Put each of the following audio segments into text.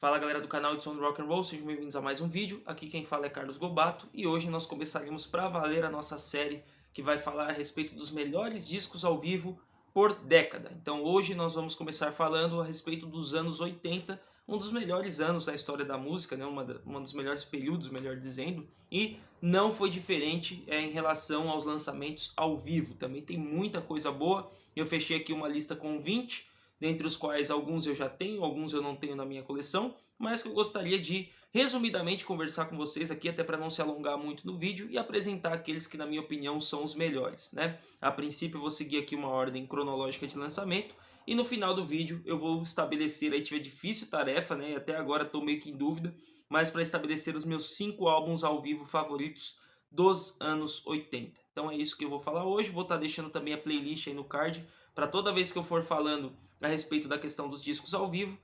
Fala galera do canal de Som do Rock and Roll, sejam bem-vindos a mais um vídeo. Aqui quem fala é Carlos Gobato e hoje nós começaremos para valer a nossa série que vai falar a respeito dos melhores discos ao vivo por década. Então hoje nós vamos começar falando a respeito dos anos 80, um dos melhores anos da história da música, né? Um dos melhores períodos, melhor dizendo, e não foi diferente em relação aos lançamentos ao vivo. Também tem muita coisa boa. Eu fechei aqui uma lista com 20, dentre os quais alguns eu já tenho, alguns eu não tenho na minha coleção, mas que eu gostaria de resumidamente conversar com vocês aqui, até para não se alongar muito no vídeo, e apresentar aqueles que na minha opinião são os melhores, né? A princípio eu vou seguir aqui uma ordem cronológica de lançamento, e no final do vídeo eu vou estabelecer, aí tive a difícil tarefa, né? E até agora estou meio que em dúvida, mas para estabelecer os meus 5 álbuns ao vivo favoritos dos anos 80. Então é isso que eu vou falar hoje, vou estar deixando também a playlist aí no card, para toda vez que eu for falando a respeito da questão dos discos ao vivo,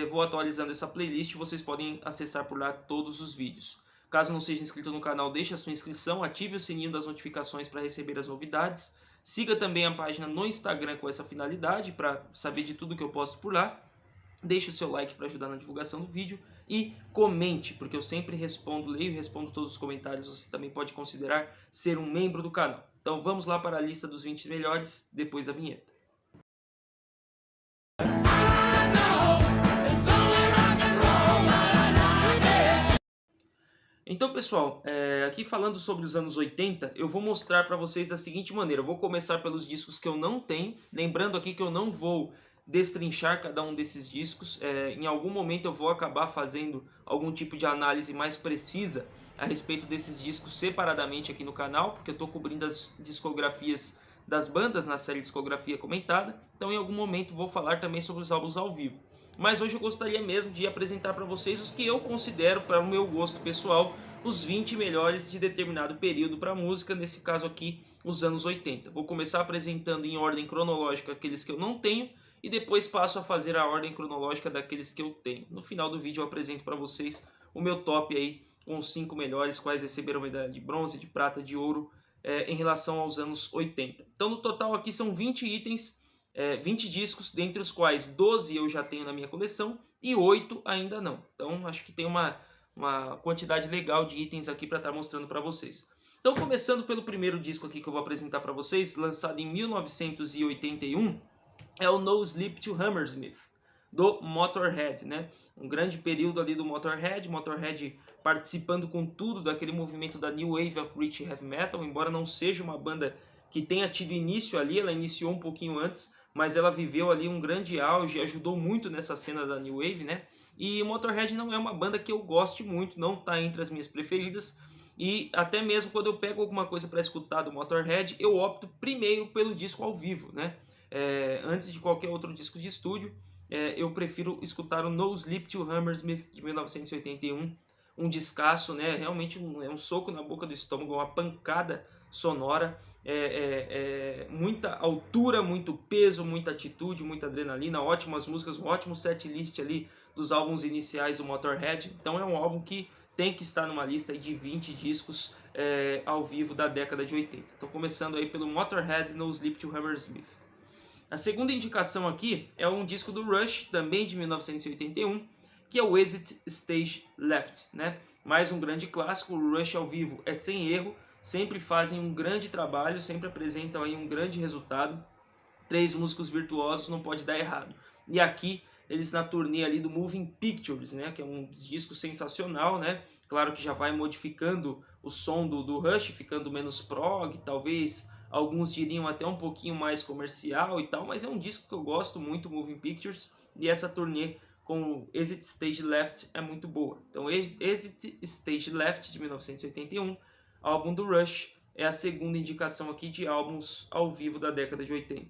vou atualizando essa playlist, vocês podem acessar por lá todos os vídeos. Caso não seja inscrito no canal, deixe a sua inscrição, ative o sininho das notificações para receber as novidades. Siga também a página no Instagram com essa finalidade, para saber de tudo que eu posto por lá. Deixe o seu like para ajudar na divulgação do vídeo e comente, porque eu sempre respondo, leio e respondo todos os comentários. Você também pode considerar ser um membro do canal. Então vamos lá para a lista dos 20 melhores, depois da vinheta. Então pessoal, aqui falando sobre os anos 80, eu vou mostrar para vocês da seguinte maneira. Eu vou começar pelos discos que eu não tenho, lembrando aqui que eu não vou destrinchar cada um desses discos. Em algum momento eu vou acabar fazendo algum tipo de análise mais precisa a respeito desses discos separadamente aqui no canal, porque eu estou cobrindo as discografias das bandas na série Discografia Comentada, então em algum momento vou falar também sobre os álbuns ao vivo. Mas hoje eu gostaria mesmo de apresentar para vocês os que eu considero, para o meu gosto pessoal, os 20 melhores de determinado período para a música, nesse caso aqui, os anos 80. Vou começar apresentando em ordem cronológica aqueles que eu não tenho, e depois passo a fazer a ordem cronológica daqueles que eu tenho. No final do vídeo eu apresento para vocês o meu top aí, com os 5 melhores, quais receberam medalha de bronze, de prata, de ouro, em relação aos anos 80. Então no total aqui são 20 itens, 20 discos, dentre os quais 12 eu já tenho na minha coleção e 8 ainda não. Então acho que tem uma quantidade legal de itens aqui para estar mostrando para vocês. Então começando pelo primeiro disco aqui que eu vou apresentar para vocês, lançado em 1981, é o No Sleep to Hammersmith, do Motorhead, né? Um grande período ali do Motorhead participando com tudo daquele movimento da New Wave of British Heavy Metal, embora não seja uma banda que tenha tido início ali, ela iniciou um pouquinho antes, mas ela viveu ali um grande auge, ajudou muito nessa cena da New Wave, né? E o Motorhead não é uma banda que eu goste muito, não está entre as minhas preferidas, e até mesmo quando eu pego alguma coisa para escutar do Motorhead, eu opto primeiro pelo disco ao vivo, né? Antes de qualquer outro disco de estúdio, eu prefiro escutar o No Sleep to Hammersmith de 1981, um descasso, né? Realmente um soco na boca do estômago, uma pancada sonora, muita altura, muito peso, muita atitude, muita adrenalina, ótimas músicas, um ótimo setlist ali dos álbuns iniciais do Motorhead. Então é um álbum que tem que estar numa lista aí de 20 discos ao vivo da década de 80. Então começando aí pelo Motorhead, No Sleep to Hammersmith. A segunda indicação aqui é um disco do Rush, também de 1981, que é o Exit Stage Left, né? Mais um grande clássico. O Rush ao vivo é sem erro, sempre fazem um grande trabalho, sempre apresentam aí um grande resultado. 3 músicos virtuosos, não pode dar errado. E aqui eles na turnê ali do Moving Pictures, né, que é um disco sensacional, né? Claro que já vai modificando o som do Rush, ficando menos prog, talvez alguns diriam até um pouquinho mais comercial e tal, mas é um disco que eu gosto muito, Moving Pictures, e essa turnê com Exit Stage Left é muito boa. Então Exit Stage Left de 1981, álbum do Rush, é a segunda indicação aqui de álbuns ao vivo da década de 80.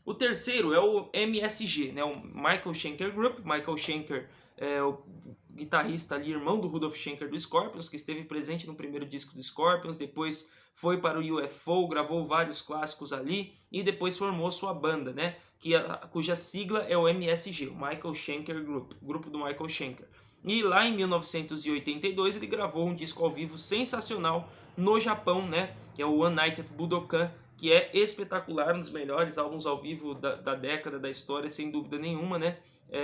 O terceiro é o MSG, né, o Michael Schenker Group. Michael Schenker é o guitarrista ali, irmão do Rudolf Schenker do Scorpions, que esteve presente no primeiro disco do Scorpions, depois foi para o UFO, gravou vários clássicos ali e depois formou sua banda, né, cuja sigla é o MSG, o Michael Schenker Group, grupo do Michael Schenker. E lá em 1982 ele gravou um disco ao vivo sensacional no Japão, né, que é o One Night at Budokan, que é espetacular, um dos melhores álbuns ao vivo da década, da história, sem dúvida nenhuma, né?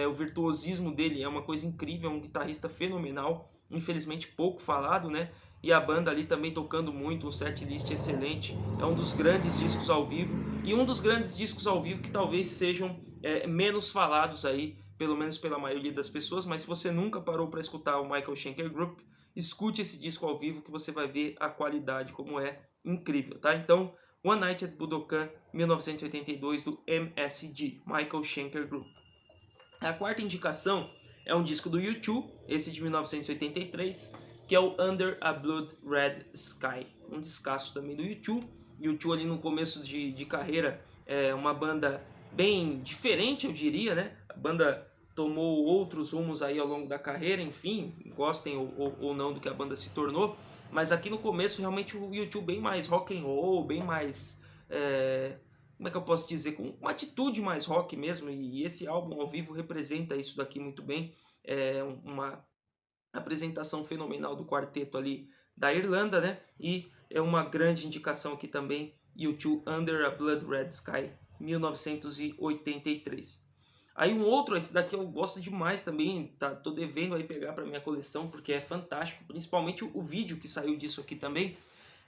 O virtuosismo dele é uma coisa incrível, é um guitarrista fenomenal, infelizmente pouco falado, né? E a banda ali também tocando muito, um setlist excelente, é um dos grandes discos ao vivo, e um dos grandes discos ao vivo que talvez sejam menos falados aí, pelo menos pela maioria das pessoas, mas se você nunca parou para escutar o Michael Schenker Group, escute esse disco ao vivo que você vai ver a qualidade como é incrível, tá? Então, One Night at Budokan, 1982, do MSG, Michael Schenker Group. A quarta indicação é um disco do U2, esse de 1983, que é o Under a Blood Red Sky, um descasso também do U2. U2 ali no começo de carreira é uma banda bem diferente, eu diria, né? A banda tomou outros rumos aí ao longo da carreira, enfim, gostem ou não do que a banda se tornou, mas aqui no começo realmente o U2 bem mais rock and roll, bem mais... como é que eu posso dizer, com uma atitude mais rock mesmo, e esse álbum ao vivo representa isso daqui muito bem, é uma apresentação fenomenal do quarteto ali da Irlanda, né, e é uma grande indicação aqui também, U2 Under a Blood Red Sky, 1983. Aí um outro, esse daqui eu gosto demais também, tô devendo aí pegar para minha coleção, porque é fantástico, principalmente o vídeo que saiu disso aqui também.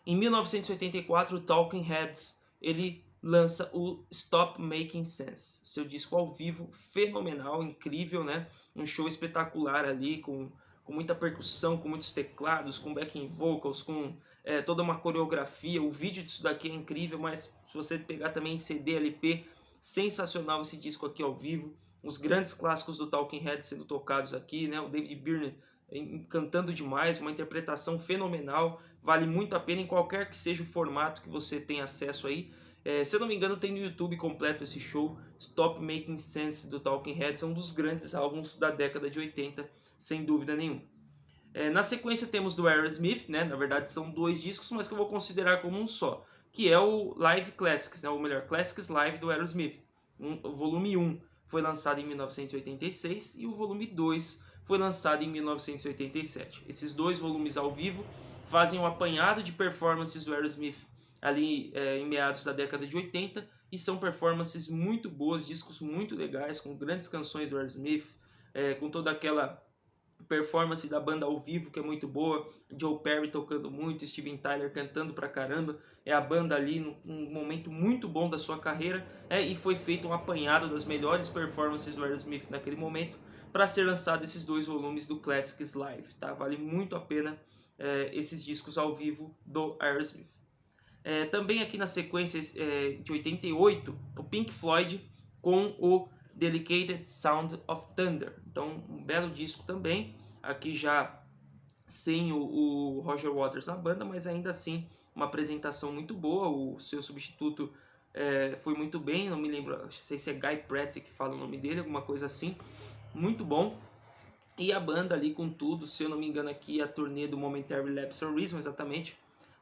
Em 1984, o Talking Heads, ele lança o Stop Making Sense, seu disco ao vivo fenomenal, incrível, né? Um show espetacular ali, com muita percussão, com muitos teclados, com backing vocals, com toda uma coreografia. O vídeo disso daqui é incrível, mas se você pegar também em CD, LP, sensacional esse disco aqui ao vivo. Os grandes clássicos do Talking Heads sendo tocados aqui, né? O David Byrne cantando demais, uma interpretação fenomenal, vale muito a pena em qualquer que seja o formato que você tenha acesso aí. Se eu não me engano, tem no YouTube completo esse show, Stop Making Sense do Talking Heads, é um dos grandes álbuns da década de 80, sem dúvida nenhuma. Na sequência temos do Aerosmith, né? Na verdade são dois discos, mas que eu vou considerar como um só, que é o Live Classics, né? Ou melhor, Classics Live do Aerosmith. O volume 1 foi lançado em 1986 e o volume 2 foi lançado em 1987. Esses dois volumes ao vivo fazem um apanhado de performances do Aerosmith ali em meados da década de 80 e são performances muito boas, discos muito legais, com grandes canções do Aerosmith, com toda aquela performance da banda ao vivo que é muito boa, Joe Perry tocando muito, Steven Tyler cantando pra caramba, é a banda ali num momento muito bom da sua carreira, e foi feito um apanhado das melhores performances do Aerosmith naquele momento, para ser lançado esses dois volumes do Classics Live, tá? Vale muito a pena esses discos ao vivo do Aerosmith. Também aqui na sequência de 88, o Pink Floyd com o Delicate Sound of Thunder. Então, um belo disco também, aqui já sem o Roger Waters na banda, mas ainda assim uma apresentação muito boa. O seu substituto foi muito bem, não me lembro, não sei se é Guy Pratt que fala o nome dele, alguma coisa assim, muito bom. E a banda ali com tudo, se eu não me engano aqui a turnê do Momentary Lapse of Reason, exatamente,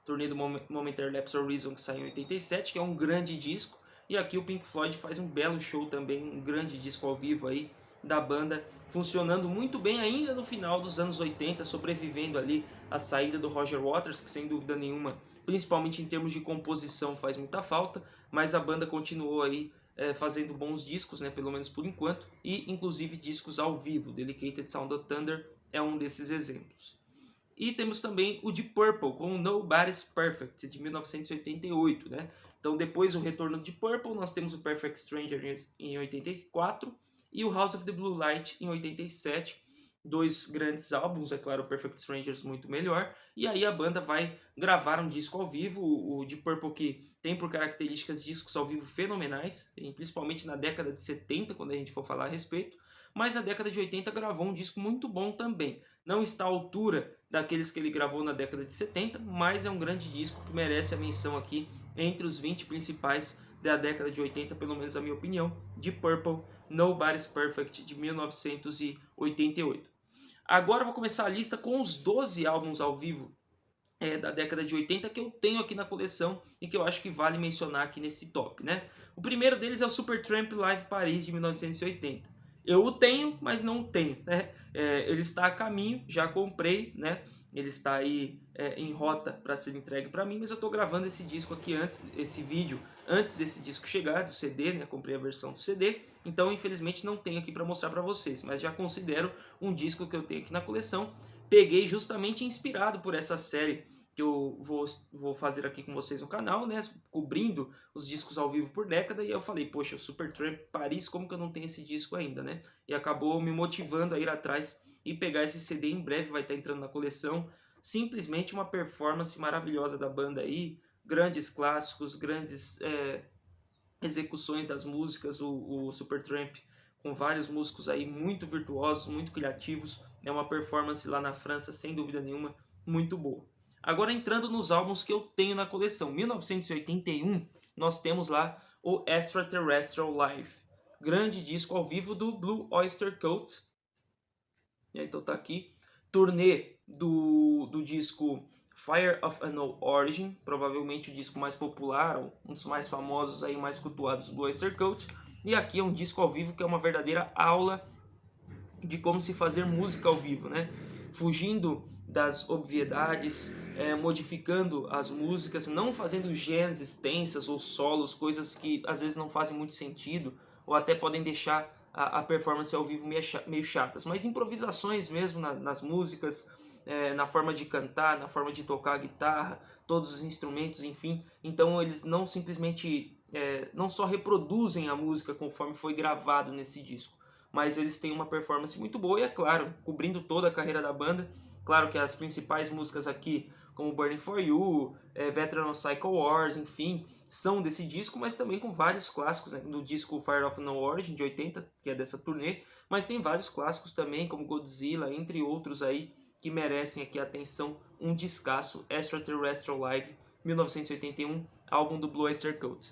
turnê do Momentary Lapse of Reason que saiu em 87, que é um grande disco. E aqui o Pink Floyd faz um belo show também, um grande disco ao vivo aí da banda, funcionando muito bem ainda no final dos anos 80, sobrevivendo ali a saída do Roger Waters, que sem dúvida nenhuma, principalmente em termos de composição, faz muita falta, mas a banda continuou aí fazendo bons discos, né, pelo menos por enquanto, e inclusive discos ao vivo. Delicate Sound of Thunder é um desses exemplos. E temos também o Deep Purple com Nobody's Perfect, de 1988, né? Então, depois do retorno de Purple, nós temos o Perfect Stranger em 84 e o House of the Blue Light em 87. Dois grandes álbuns, é claro, o Perfect Strangers muito melhor. E aí a banda vai gravar um disco ao vivo, o Deep Purple, que tem por características discos ao vivo fenomenais, principalmente na década de 70, quando a gente for falar a respeito. Mas na década de 80 gravou um disco muito bom também. Não está à altura daqueles que ele gravou na década de 70, mas é um grande disco que merece a menção aqui entre os 20 principais da década de 80, pelo menos a minha opinião, de Purple, Nobody's Perfect, de 1988. Agora eu vou começar a lista com os 12 álbuns ao vivo da década de 80 que eu tenho aqui na coleção e que eu acho que vale mencionar aqui nesse top, né? O primeiro deles é o Supertramp Live Paris, de 1980. Eu o tenho, mas não o tenho, né? Ele está a caminho, já comprei, né? ele está aí em rota para ser entregue para mim, mas eu estou gravando esse disco aqui esse vídeo antes desse disco chegar, do CD, né? Comprei a versão do CD, então infelizmente não tenho aqui para mostrar para vocês, mas já considero um disco que eu tenho aqui na coleção. Peguei justamente inspirado por essa série que eu vou fazer aqui com vocês no canal, né? Cobrindo os discos ao vivo por década, e eu falei, poxa, o Supertramp Paris, como que eu não tenho esse disco ainda, né? E acabou me motivando a ir atrás e pegar esse CD. Em breve vai estar entrando na coleção. Simplesmente uma performance maravilhosa da banda aí, grandes clássicos, grandes execuções das músicas, o Supertramp com vários músicos aí muito virtuosos, muito criativos. É uma performance lá na França, sem dúvida nenhuma, muito boa. Agora entrando nos álbuns que eu tenho na coleção. 1981, nós temos lá o Extraterrestrial Live, grande disco ao vivo do Blue Oyster Cult. Então tá aqui, turnê do disco Fire of Unknown Origin, provavelmente o disco mais popular, um dos mais famosos aí, mais cultuados do Oyster Cult. E aqui é um disco ao vivo que é uma verdadeira aula de como se fazer música ao vivo, né? Fugindo das obviedades, modificando as músicas, não fazendo gems extensas ou solos, coisas que às vezes não fazem muito sentido ou até podem deixar a performance ao vivo meio chatas, mas improvisações mesmo nas músicas, na forma de cantar, na forma de tocar a guitarra, todos os instrumentos, enfim. Então eles não simplesmente, não só reproduzem a música conforme foi gravado nesse disco, mas eles têm uma performance muito boa e, é claro, cobrindo toda a carreira da banda. Claro que as principais músicas aqui, como Burning For You, Veteran of Psycho Wars, enfim, são desse disco, mas também com vários clássicos, né, do disco Fire of No Origin, de 80, que é dessa turnê, mas tem vários clássicos também, como Godzilla, entre outros aí, que merecem aqui a atenção. Um descasso, Extraterrestrial Live, 1981, álbum do Blue Oyster Cult.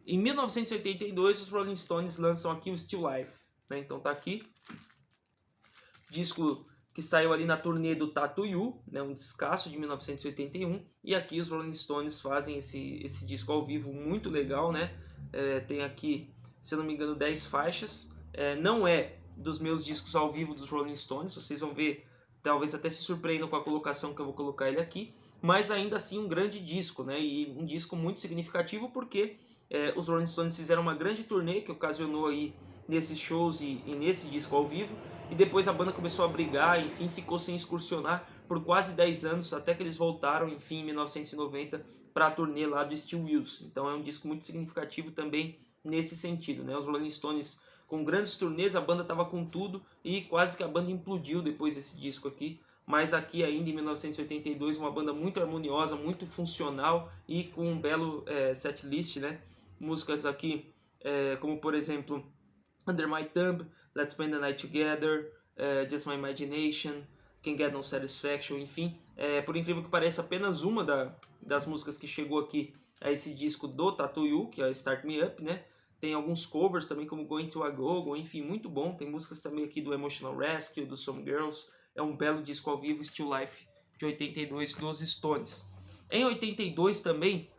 Em 1982, os Rolling Stones lançam aqui o Still Life, né? Então tá aqui, disco que saiu ali na turnê do Tattoo You, né, um descasso de 1981, e aqui os Rolling Stones fazem esse disco ao vivo muito legal, né? Tem aqui, se eu não me engano, 10 faixas. Não é dos meus discos ao vivo dos Rolling Stones, vocês vão ver, talvez até se surpreendam com a colocação que eu vou colocar ele aqui, mas ainda assim um grande disco, né? E um disco muito significativo porque os Rolling Stones fizeram uma grande turnê que ocasionou aí nesses shows e nesse disco ao vivo, e depois a banda começou a brigar, enfim, ficou sem excursionar por quase 10 anos, até que eles voltaram, enfim, em 1990 para a turnê lá do Steel Wheels. Então é um disco muito significativo também nesse sentido, né? Os Rolling Stones com grandes turnês, a banda estava com tudo e quase que a banda implodiu depois desse disco aqui, mas aqui ainda em 1982 uma banda muito harmoniosa, muito funcional e com um belo setlist, né? Músicas aqui como por exemplo Under My Thumb, Let's Spend the Night Together, Just My Imagination, Can't Get No Satisfaction, enfim. Por incrível que pareça, apenas uma das músicas que chegou aqui a esse disco do Tattoo You, que é Start Me Up, né? Tem alguns covers também, como Going to a Go-Go, enfim, muito bom. Tem músicas também aqui do Emotional Rescue, do Some Girls. É um belo disco ao vivo, Still Life, de 82, dos Stones. Em 82 também,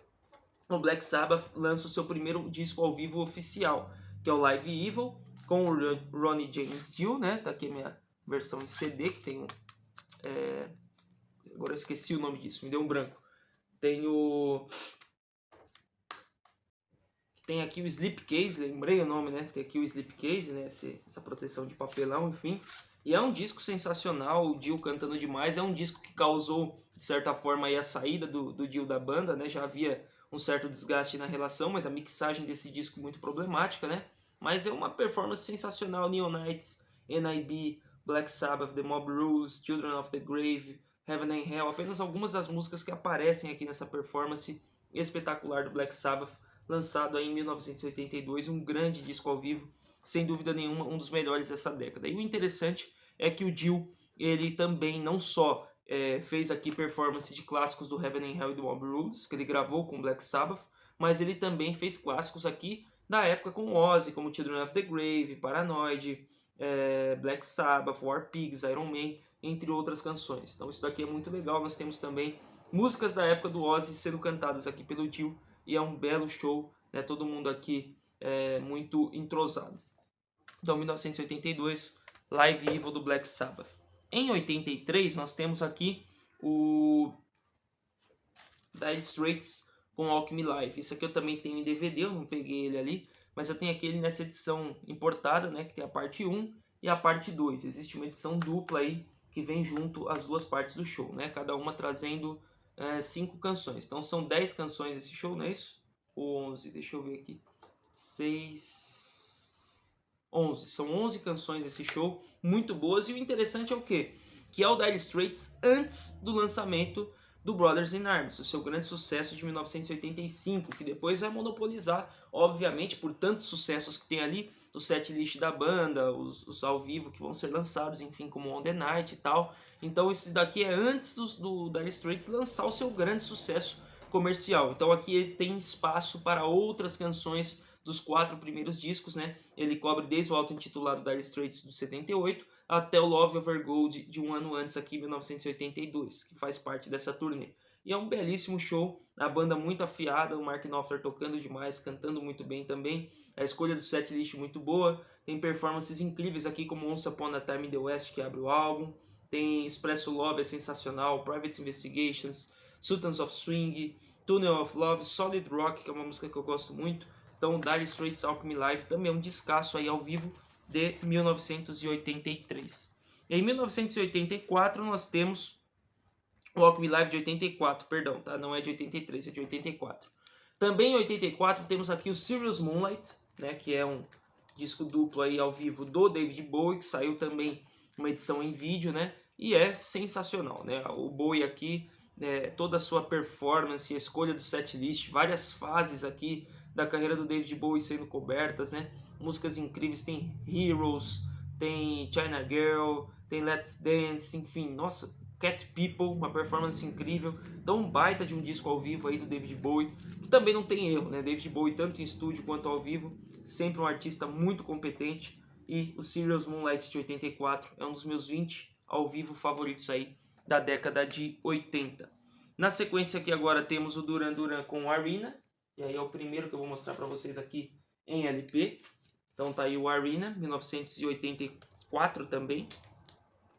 o Black Sabbath lança o seu primeiro disco ao vivo oficial, que é o Live Evil, com o Ronnie James Dio, né? Tá aqui a minha versão em CD, que tem agora eu esqueci o nome disso, me deu um branco. Tem aqui o Slipcase, lembrei o nome, né? Tem aqui o Slipcase, né? Essa proteção de papelão, enfim. E é um disco sensacional, o Dio cantando demais. É um disco que causou, de certa forma, aí a saída do Dio da banda, né? Já havia um certo desgaste na relação, mas a mixagem desse disco muito problemática, né? Mas é uma performance sensacional. Neon Knights, N.I.B., Black Sabbath, The Mob Rules, Children of the Grave, Heaven and Hell. Apenas algumas das músicas que aparecem aqui nessa performance espetacular do Black Sabbath, lançado aí em 1982, um grande disco ao vivo, sem dúvida nenhuma, um dos melhores dessa década. E o interessante é que o Dio, ele também não só fez aqui performance de clássicos do Heaven and Hell e do Mob Rules, que ele gravou com Black Sabbath, mas ele também fez clássicos aqui da época com Ozzy, como Children of the Grave, Paranoid, Black Sabbath, War Pigs, Iron Man, entre outras canções. Então isso daqui é muito legal. Nós temos também músicas da época do Ozzy sendo cantadas aqui pelo Dio, e é um belo show, né? Todo mundo aqui muito entrosado. Então 1982, Live Evil do Black Sabbath. Em 83 nós temos aqui o Dire Straits com Alchemy Live. Isso aqui eu também tenho em DVD, eu não peguei ele ali, mas eu tenho aquele nessa edição importada, né, que tem a parte 1 e a parte 2. Existe uma edição dupla aí que vem junto as duas partes do show, né, cada uma trazendo 5 canções. Então são 10 canções esse show, não é isso? Ou 11, deixa eu ver aqui. 6... 11. São 11 canções desse show, muito boas. E o interessante é o quê? Que é o Dire Straits antes do lançamento do Brothers in Arms, o seu grande sucesso de 1985, que depois vai monopolizar, obviamente, por tantos sucessos que tem ali, o setlist da banda, os ao vivo que vão ser lançados, enfim, como On The Night e tal. Então esse daqui é antes do Dire Straits lançar o seu grande sucesso comercial. Então aqui ele tem espaço para outras canções dos 4 primeiros discos, né? Ele cobre desde o auto-intitulado Dire Straits do 78 até o Love Over Gold de um ano antes aqui, 1982, que faz parte dessa turnê. E é um belíssimo show, a banda muito afiada, o Mark Knopfler tocando demais, cantando muito bem também, a escolha do setlist muito boa, tem performances incríveis aqui como Once Upon a Time in the West, que abre o álbum, tem Expresso Love, é sensacional, Private Investigations, Sultans of Swing, Tunnel of Love, Solid Rock, que é uma música que eu gosto muito. Então, Dire Straits Alchemy Live também é um descasso aí ao vivo de 1983. Em 1984 nós temos o Alchemy Live de 84, perdão, tá? Não é de 83, é de 84. Também em 84 temos aqui o Serious Moonlight, né? Que é um disco duplo aí ao vivo do David Bowie, que saiu também uma edição em vídeo, né? E é sensacional, né? O Bowie aqui, toda a sua performance, a escolha do setlist, várias fases aqui da carreira do David Bowie sendo cobertas, né? Músicas incríveis, tem Heroes, tem China Girl, tem Let's Dance, enfim, nossa, Cat People, uma performance incrível. Então um baita de um disco ao vivo aí do David Bowie, que também não tem erro, né? David Bowie tanto em estúdio quanto ao vivo, sempre um artista muito competente. E o Serious Moonlight de 84 é um dos meus 20 ao vivo favoritos aí da década de 80. Na sequência aqui agora temos o Duran Duran com Arena, e aí é o primeiro que eu vou mostrar para vocês aqui em LP. Então tá aí o Arena, 1984 também,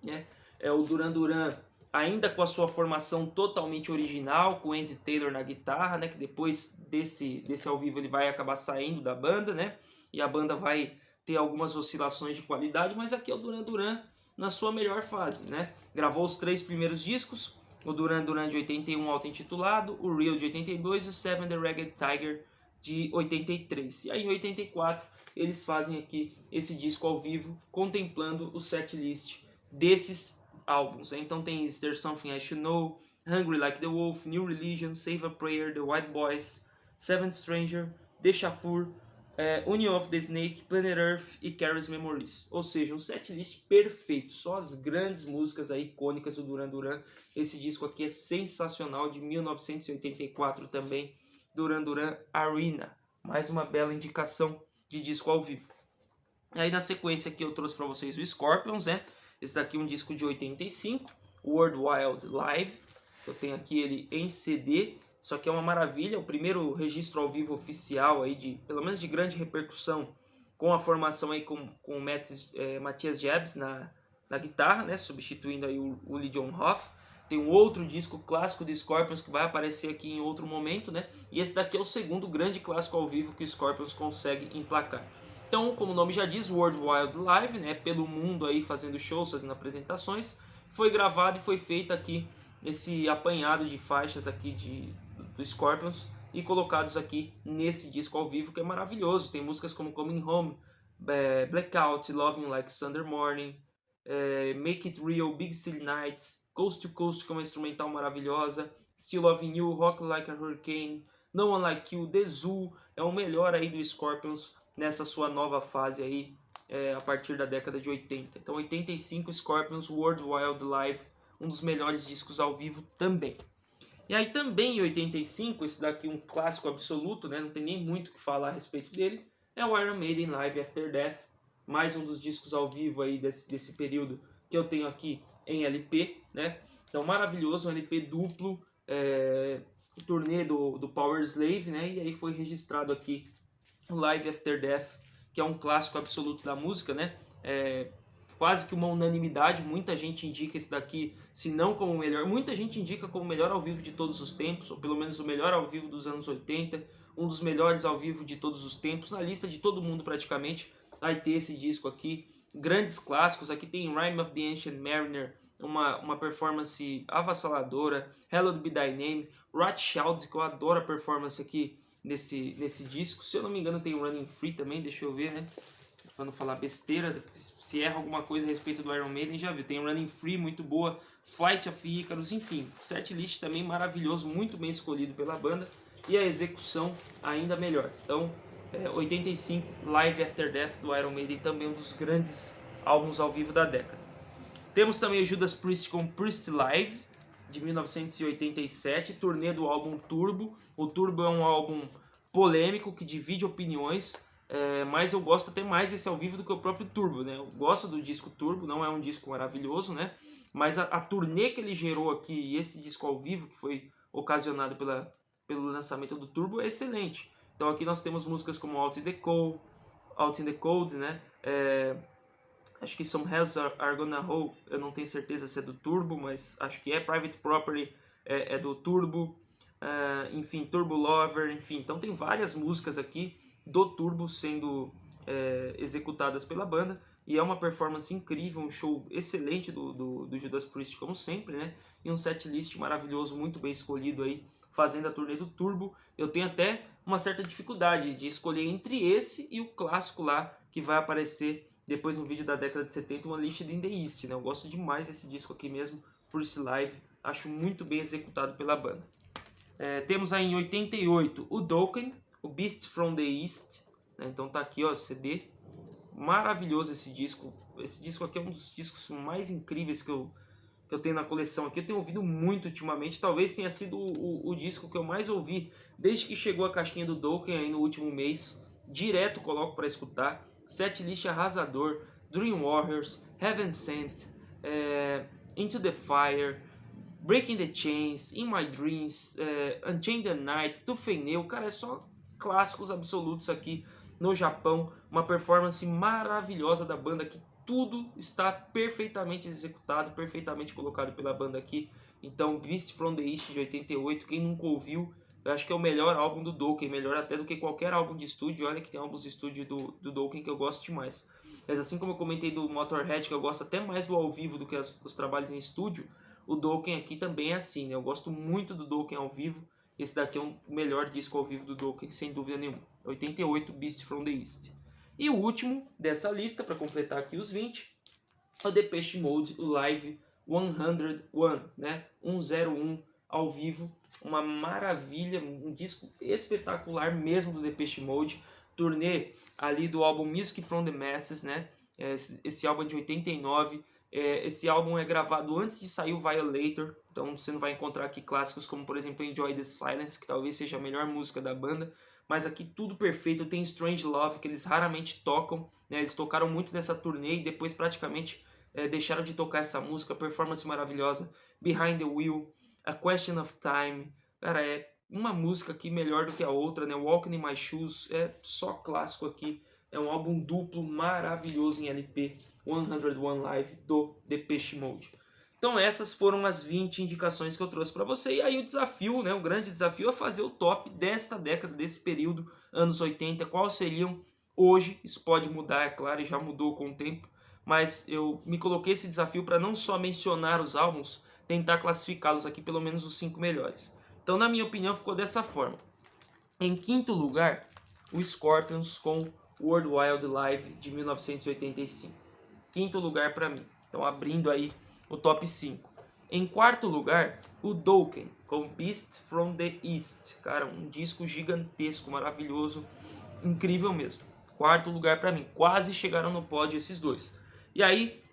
né? É o Duran Duran ainda com a sua formação totalmente original, com o Andy Taylor na guitarra, né? Que depois desse ao vivo ele vai acabar saindo da banda, né? E a banda vai ter algumas oscilações de qualidade, mas aqui é o Duran Duran na sua melhor fase, né? Gravou os 3 primeiros discos, o Duran Duran de 81 auto-intitulado, o Real de 82 e o Seven the Ragged Tiger de 83. E aí em 84 eles fazem aqui esse disco ao vivo, contemplando o setlist desses álbuns. Então tem Is There Something I Should Know, Hungry Like the Wolf, New Religion, Save a Prayer, The White Boys, Seventh Stranger, The Shafur, Union of the Snake, Planet Earth e Carrie's Memories. Ou seja, um setlist perfeito, só as grandes músicas aí, icônicas do Duran Duran. Esse disco aqui é sensacional, de 1984 também, Duran Duran Arena. Mais uma bela indicação de disco ao vivo. Aí na sequência aqui eu trouxe para vocês o Scorpions, né? Esse daqui é um disco de 85, World Wild Live. Eu tenho aqui ele em CD, só que é uma maravilha, o primeiro registro ao vivo oficial aí de, pelo menos de grande repercussão, com a formação aí com o Matthias Jabs na guitarra, né, substituindo aí o Lee John Hoff. Tem um outro disco clássico de Scorpions que vai aparecer aqui em outro momento, né? E esse daqui é o segundo grande clássico ao vivo que o Scorpions consegue emplacar. Então, como o nome já diz, World Wild Live, né, pelo mundo aí fazendo shows, fazendo apresentações, foi gravado e foi feito aqui esse apanhado de faixas aqui do Scorpions e colocados aqui nesse disco ao vivo que é maravilhoso. Tem músicas como Coming Home, Blackout, Loving Like Sunday Morning, Make It Real, Big Silly Nights, Coast to Coast, que é uma instrumental maravilhosa, Still Loving You, Rock Like a Hurricane, No One Like You, The Zoo, é o melhor aí do Scorpions nessa sua nova fase aí, a partir da década de 80. Então 85, Scorpions, World Wild Live, um dos melhores discos ao vivo também. E aí também em 85, esse daqui um clássico absoluto, né? Não tem nem muito o que falar a respeito dele, é o Iron Maiden Live After Death, mais um dos discos ao vivo aí desse período que eu tenho aqui em LP, né? Então maravilhoso, um LP duplo, o turnê do Power Slave, né? E aí foi registrado aqui Live After Death, que é um clássico absoluto da música, né? quase que uma unanimidade, muita gente indica esse daqui, se não como o melhor, muita gente indica como o melhor ao vivo de todos os tempos, ou pelo menos o melhor ao vivo dos anos 80, um dos melhores ao vivo de todos os tempos, na lista de todo mundo praticamente, vai ter esse disco aqui. Grandes clássicos, aqui tem Rime of the Ancient Mariner, uma performance avassaladora, Hallowed Be Thy Name, Rothschild, que eu adoro a performance aqui nesse disco, se eu não me engano tem Running Free também, deixa eu ver, né, pra não falar besteira, se erra alguma coisa a respeito do Iron Maiden, já viu, tem Running Free, muito boa, Flight of Icarus, enfim, setlist também maravilhoso, muito bem escolhido pela banda, e a execução ainda melhor. Então, 85, Live After Death do Iron Maiden, também um dos grandes álbuns ao vivo da década. Temos também o Judas Priest com Priest Live, de 1987, turnê do álbum Turbo. O Turbo é um álbum polêmico, que divide opiniões, mas eu gosto até mais desse ao vivo do que o próprio Turbo, né? Eu gosto do disco Turbo, não é um disco maravilhoso, né? Mas a turnê que ele gerou aqui, e esse disco ao vivo, que foi ocasionado pelo lançamento do Turbo, é excelente. Então aqui nós temos músicas como Out in the Cold, né? Acho que Some Hells Are Gonna Roll, eu não tenho certeza se é do Turbo, mas acho que é. Private Property é do Turbo, enfim, Turbo Lover, enfim. Então tem várias músicas aqui do Turbo sendo executadas pela banda, e é uma performance incrível, um show excelente do Judas Priest, como sempre, né? E um setlist maravilhoso, muito bem escolhido aí, fazendo a turnê do Turbo. Eu tenho até uma certa dificuldade de escolher entre esse e o clássico lá, que vai aparecer depois no vídeo da década de 70, uma lista in the East, né? Eu gosto demais desse disco aqui mesmo, Priest Live, acho muito bem executado pela banda. Temos aí em 88 o Dokken, o Beast from the East, né? Então tá aqui, ó, CD, maravilhoso esse disco aqui é um dos discos mais incríveis que eu tenho na coleção aqui, eu tenho ouvido muito ultimamente, talvez tenha sido o disco que eu mais ouvi desde que chegou a caixinha do Dokken aí no último mês, direto coloco para escutar. Setlist arrasador, Dream Warriors, Heaven Sent, Into the Fire, Breaking the Chains, In My Dreams, Unchained the Night, Tufeneu, cara, é só clássicos absolutos aqui no Japão, uma performance maravilhosa da banda aqui, tudo está perfeitamente executado, perfeitamente colocado pela banda aqui. Então, Beast from the East de 88, quem nunca ouviu, eu acho que é o melhor álbum do Dokken, melhor até do que qualquer álbum de estúdio. Olha que tem álbuns de estúdio do Dokken que eu gosto demais. Mas assim como eu comentei do Motorhead, que eu gosto até mais do ao vivo do que os trabalhos em estúdio, o Dokken aqui também é assim, né? Eu gosto muito do Dokken ao vivo. Esse daqui é o melhor disco ao vivo do Dokken, sem dúvida nenhuma. 88, Beast from the East. E o último dessa lista, para completar aqui os 20, é o Depeche Mode, o Live 101, né? 101 ao vivo, uma maravilha, um disco espetacular mesmo do Depeche Mode, turnê ali do álbum Music from the Masses, né? Esse álbum é de 89, esse álbum é gravado antes de sair o Violator, então você não vai encontrar aqui clássicos como, por exemplo, Enjoy the Silence, que talvez seja a melhor música da banda, mas aqui tudo perfeito. Tem Strange Love, que eles raramente tocam, né? Eles tocaram muito nessa turnê e depois praticamente deixaram de tocar essa música, performance maravilhosa, Behind the Wheel, A Question of Time, cara, é uma música aqui melhor do que a outra, né? Walking in My Shoes é só clássico aqui, é um álbum duplo maravilhoso em LP, 101 Live do Depeche Mode. Então essas foram as 20 indicações que eu trouxe para você, e aí o desafio, né, o grande desafio é fazer o top desta década, desse período, anos 80, quais seriam hoje, isso pode mudar, é claro, e já mudou com o tempo, mas eu me coloquei esse desafio para não só mencionar os álbuns, tentar classificá-los aqui, pelo menos os 5 melhores. Então, na minha opinião, ficou dessa forma. Em quinto lugar, o Scorpions com World Wild Live de 1985. Quinto lugar para mim. Então, abrindo aí o top 5. Em quarto lugar, o Dokken com Beast from the East. Cara, um disco gigantesco, maravilhoso, incrível mesmo. Quarto lugar para mim. Quase chegaram no pódio esses dois. E aí,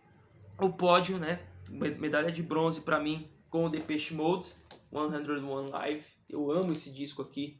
o pódio, né? Medalha de bronze para mim com o Depeche Mode, 101 Live. Eu amo esse disco aqui.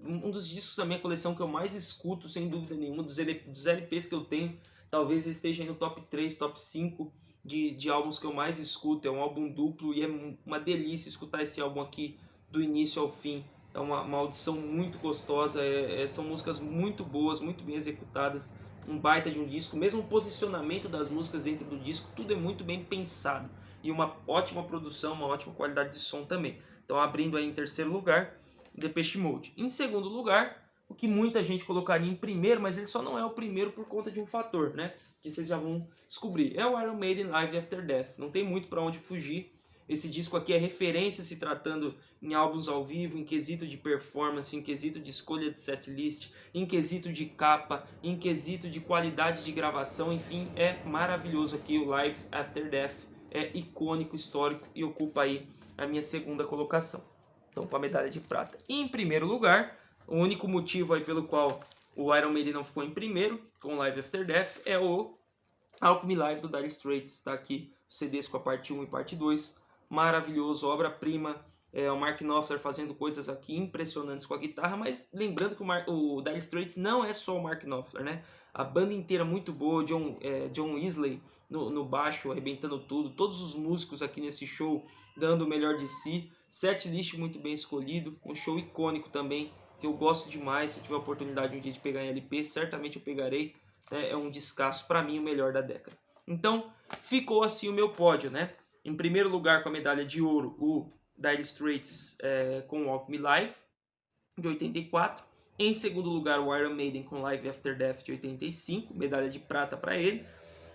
Um dos discos da minha coleção que eu mais escuto, sem dúvida nenhuma, dos LPs que eu tenho. Talvez ele esteja aí no top 3, top 5 de álbuns que eu mais escuto. É um álbum duplo e é uma delícia escutar esse álbum aqui do início ao fim. É uma audição muito gostosa, são músicas muito boas, muito bem executadas. um baita de um disco, mesmo o posicionamento das músicas dentro do disco, tudo é muito bem pensado e uma ótima produção, uma ótima qualidade de som também. Então, abrindo aí em terceiro lugar, Depeche Mode. Em segundo lugar, o que muita gente colocaria em primeiro, mas ele só não é o primeiro por conta de um fator, né? Que vocês já vão descobrir. É o Iron Maiden Live After Death. Não tem muito para onde fugir. Esse disco aqui é referência se tratando em álbuns ao vivo, em quesito de performance, em quesito de escolha de setlist, em quesito de capa, em quesito de qualidade de gravação, enfim, é maravilhoso aqui o Live After Death, é icônico, histórico e ocupa aí a minha segunda colocação. Então, com a medalha de prata. E em primeiro lugar, o único motivo aí pelo qual o Iron Maiden não ficou em primeiro com Live After Death é o Alchemy Live do Dire Straits. Está aqui CDs com a parte 1 e parte 2. Maravilhoso, obra-prima. O Mark Knopfler fazendo coisas aqui impressionantes com a guitarra, mas lembrando que o Dire Straits não é só o Mark Knopfler, né? A banda inteira muito boa, John Wesley no baixo, arrebentando tudo, todos os músicos aqui nesse show dando o melhor de si, setlist muito bem escolhido, um show icônico também, que eu gosto demais. Se tiver a oportunidade um dia de pegar em LP, certamente eu pegarei, né? É um descasso, para mim, o melhor da década. Então, ficou assim o meu pódio, né? Em primeiro lugar, com a medalha de ouro, o Dire Straits com o Alchemy Live, de 84. Em segundo lugar, o Iron Maiden com Live After Death, de 85. Medalha de prata para ele.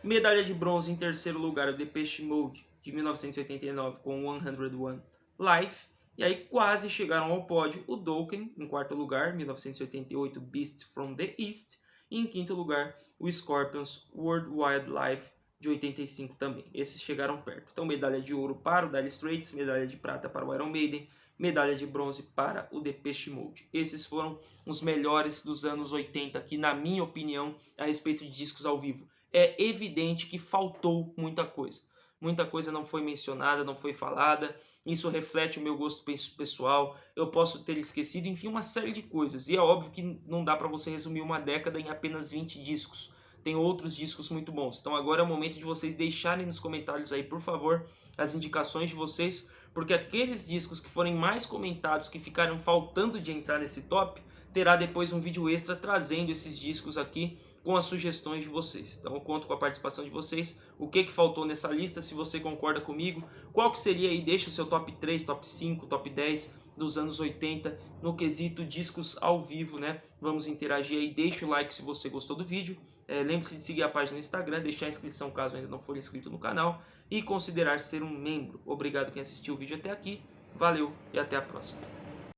Medalha de bronze em terceiro lugar, o Depeche Mode, de 1989, com 101 Live. E aí quase chegaram ao pódio o Dokken, em quarto lugar, 1988, Beast from the East. E em quinto lugar, o Scorpions Worldwide Live, de 85 também. Esses chegaram perto. Então, medalha de ouro para o Dire Straits, medalha de prata para o Iron Maiden, medalha de bronze para o Depeche Mode. Esses foram os melhores dos anos 80 aqui, na minha opinião, a respeito de discos ao vivo. É evidente que faltou muita coisa. Muita coisa não foi mencionada, não foi falada. Isso reflete o meu gosto pessoal. Eu posso ter esquecido, enfim, uma série de coisas. E é óbvio que não dá para você resumir uma década em apenas 20 discos. Tem outros discos muito bons. Então agora é o momento de vocês deixarem nos comentários aí, por favor, as indicações de vocês, porque aqueles discos que forem mais comentados, que ficaram faltando de entrar nesse top, terá depois um vídeo extra trazendo esses discos aqui com as sugestões de vocês. Então eu conto com a participação de vocês, o que faltou nessa lista, se você concorda comigo, qual que seria aí, deixa o seu top 3, top 5, top 10 dos anos 80 no quesito discos ao vivo, né? Vamos interagir aí, deixa o like se você gostou do vídeo, lembre-se de seguir a página no Instagram, deixar a inscrição caso ainda não for inscrito no canal e considerar ser um membro. Obrigado quem assistiu o vídeo até aqui, valeu e até a próxima.